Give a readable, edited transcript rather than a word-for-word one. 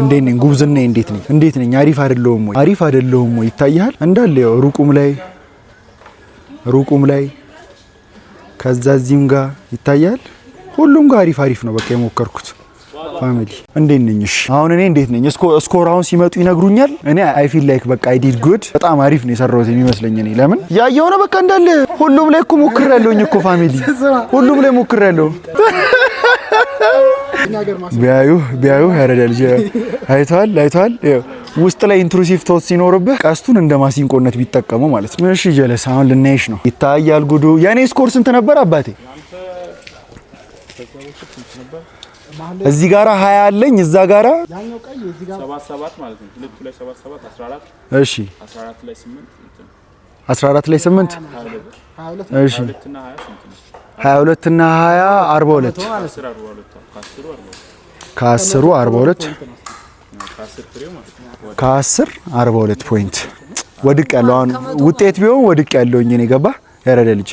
እንዴት ነኝ ጉብዝና እንዴት ነኝ አሪፍ አይደለሁም ወይ ይታያል እንዳለ ሩቁም ላይ ከዛ እዚህም ጋር ይታያል ሁሉም ጋር አሪፍ ነው በቃ የሞከርኩት ፋሚሊ እንዴት ነኝ እሺ አሁን እኔ እንዴት ነኝ ስኮራውን ሲመጡ ይነግሩኛል እኔ አይ ፊል ላይክ በቃ አይ ዲድ ጉድ በጣም አሪፍ ነው የሰራሁት የሚመስለኝ እኔ ለምን ያየው ነው በቃ እንዳለ ሁሉም ላይ እኮ ሞክሬያለሁኝ እኮ ፋሚሊ ሁሉም ላይ ሞክሬያለሁ ቢያዩ ያረዳል አይቷል ውስጥ ላይ ኢንትሩሲቭ ቶት ሲኖርብህ ቀስቱን እንደ ማሲንቆነት ቢጠቀሙ ማለት ነው እሺ ጀለስ አሁን ልናይሽ ነው ይታያል ጉዱ የኔ ስኮር ስንት ነበር አባቴ እዚህ ጋራ 20 አለኝ እዛ ጋራ ያኛው ቀይ እዚህ ጋራ 77 ማለት ነው ሁለቱ ላይ 77 14 እሺ 14 ላይ 8 እሺ 22 እና 20 42 ከ10 42 ከ10 42 ፖይንት ወድቅ ያለው አሁን ውጤት ቢሆን ወድቅ ያለውኝ እኔ ገባ ያረደ ልጅ